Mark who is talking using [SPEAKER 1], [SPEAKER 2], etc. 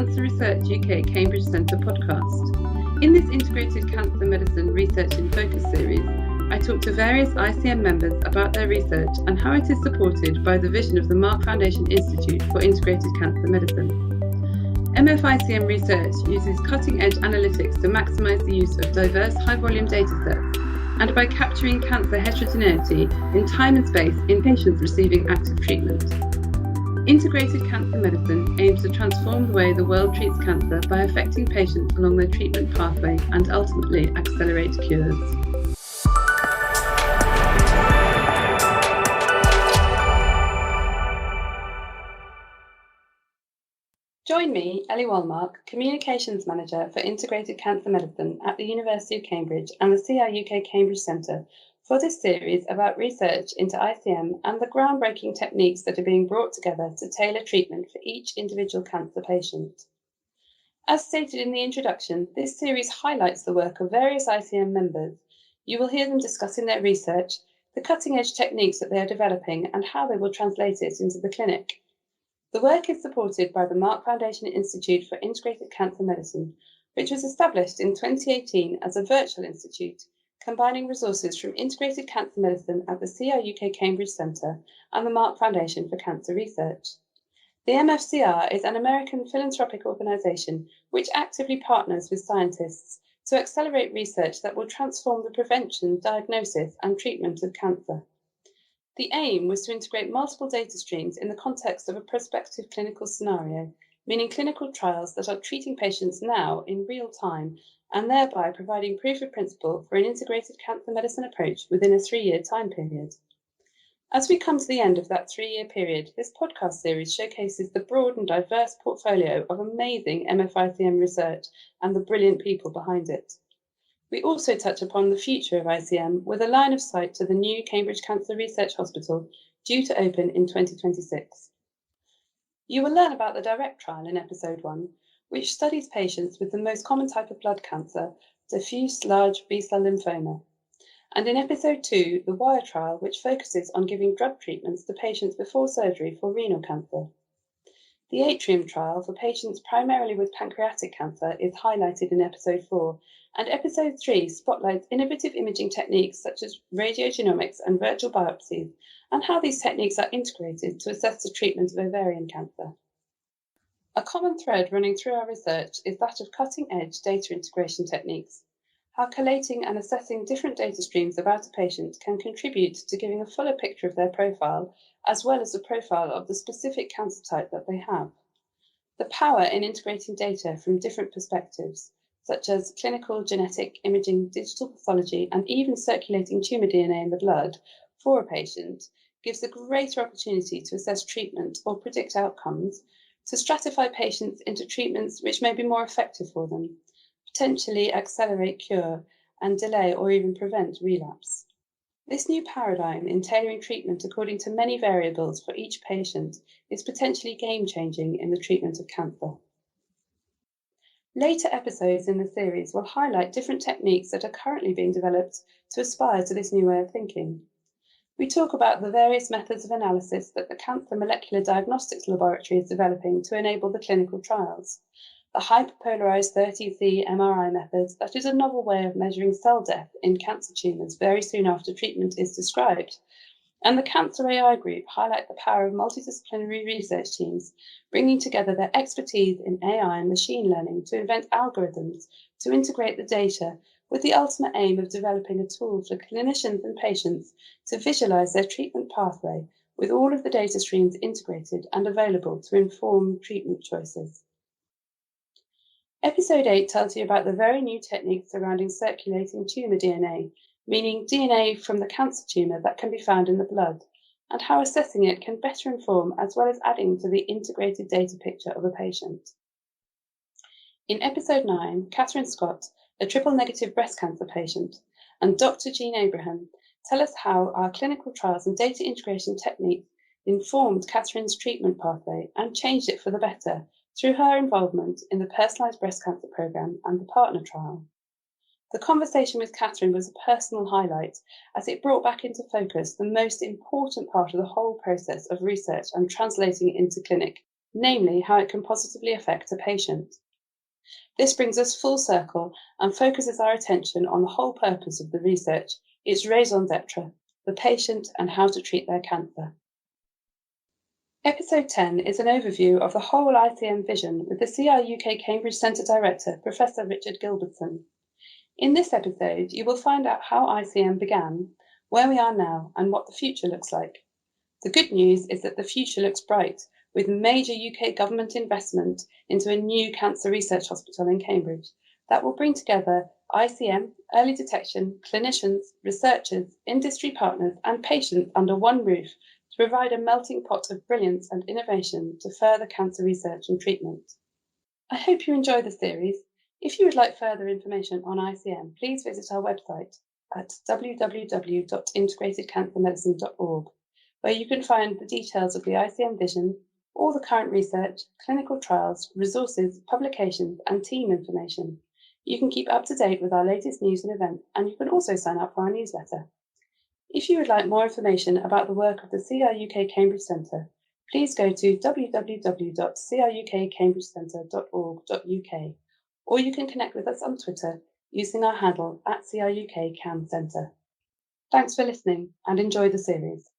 [SPEAKER 1] Cancer Research UK Cambridge Centre podcast. In this Integrated Cancer Medicine Research in Focus series, I talk to various ICM members about their research and how it is supported by the vision of the Mark Foundation Institute for Integrated Cancer Medicine. MFICM research uses cutting-edge analytics to maximise the use of diverse high-volume datasets and by capturing cancer heterogeneity in time and space in patients receiving active treatment. Integrated cancer medicine aims to transform the way the world treats cancer by affecting patients along their treatment pathway and ultimately accelerate cures. Join me, Ellie Wolmark, Communications Manager for Integrated Cancer Medicine at the University of Cambridge and the CRUK Cambridge Centre, for this series about research into ICM and the groundbreaking techniques that are being brought together to tailor treatment for each individual cancer patient. As stated in the introduction, this series highlights the work of various ICM members. You will hear them discussing their research, the cutting-edge techniques that they are developing, and how they will translate it into the clinic. The work is supported by the Mark Foundation Institute for Integrated Cancer Medicine, which was established in 2018 as a virtual institute, combining resources from Integrated Cancer Medicine at the CRUK Cambridge Centre and the Mark Foundation for Cancer Research. The MFCR is an American philanthropic organisation which actively partners with scientists to accelerate research that will transform the prevention, diagnosis and treatment of cancer. The aim was to integrate multiple data streams in the context of a prospective clinical scenario, meaning clinical trials that are treating patients now in real time and thereby providing proof of principle for an integrated cancer medicine approach within a 3-year time period. As we come to the end of that 3-year period, this podcast series showcases the broad and diverse portfolio of amazing MFICM research and the brilliant people behind it. We also touch upon the future of ICM with a line of sight to the new Cambridge Cancer Research Hospital due to open in 2026. You will learn about the DIRECT trial in episode 1, which studies patients with the most common type of blood cancer, diffuse large B-cell lymphoma. And in episode 2, the WIRE trial, which focuses on giving drug treatments to patients before surgery for renal cancer. The ATRIUM trial for patients primarily with pancreatic cancer is highlighted in episode 4, and episode 3 spotlights innovative imaging techniques such as radiogenomics and virtual biopsies, and how these techniques are integrated to assess the treatment of ovarian cancer. A common thread running through our research is that of cutting-edge data integration techniques, how collating and assessing different data streams about a patient can contribute to giving a fuller picture of their profile, as well as the profile of the specific cancer type that they have. The power in integrating data from different perspectives, such as clinical, genetic, imaging, digital pathology, and even circulating tumour DNA in the blood for a patient, gives a greater opportunity to assess treatment or predict outcomes, to stratify patients into treatments which may be more effective for them, potentially accelerate cure, and delay or even prevent relapse. This new paradigm in tailoring treatment according to many variables for each patient is potentially game-changing in the treatment of cancer. Later episodes in the series will highlight different techniques that are currently being developed to aspire to this new way of thinking. We talk about the various methods of analysis that the Cancer Molecular Diagnostics Laboratory is developing to enable the clinical trials. The hyperpolarized 30C MRI method, that is a novel way of measuring cell death in cancer tumours very soon after treatment is described. And the Cancer AI group highlight the power of multidisciplinary research teams, bringing together their expertise in AI and machine learning to invent algorithms to integrate the data with the ultimate aim of developing a tool for clinicians and patients to visualize their treatment pathway with all of the data streams integrated and available to inform treatment choices. Episode 8 tells you about the very new techniques surrounding circulating tumour DNA, meaning DNA from the cancer tumour that can be found in the blood, and how assessing it can better inform as well as adding to the integrated data picture of a patient. In episode 9, Catherine Scott, a triple-negative breast cancer patient, and Dr. Jean Abraham tell us how our clinical trials and data integration techniques informed Catherine's treatment pathway and changed it for the better through her involvement in the Personalised Breast Cancer Programme and the Partner trial. The conversation with Catherine was a personal highlight as it brought back into focus the most important part of the whole process of research and translating it into clinic, namely how it can positively affect a patient. This brings us full circle and focuses our attention on the whole purpose of the research, its raison d'etre, the patient and how to treat their cancer. Episode 10 is an overview of the whole ICM vision with the CRUK Cambridge Centre Director, Professor Richard Gilbertson. In this episode, you will find out how ICM began, where we are now, and what the future looks like. The good news is that the future looks bright, with major UK government investment into a new cancer research hospital in Cambridge that will bring together ICM, early detection, clinicians, researchers, industry partners, and patients under one roof to provide a melting pot of brilliance and innovation to further cancer research and treatment. I hope you enjoy the series. If you would like further information on ICM, please visit our website at www.integratedcancermedicine.org, where you can find the details of the ICM vision, all the current research, clinical trials, resources, publications, and team information. You can keep up to date with our latest news and events, and you can also sign up for our newsletter. If you would like more information about the work of the CRUK Cambridge Centre, please go to www.crukcambridgecentre.org.uk, or you can connect with us on Twitter using our handle @CRUK Cam Centre. Thanks for listening and enjoy the series.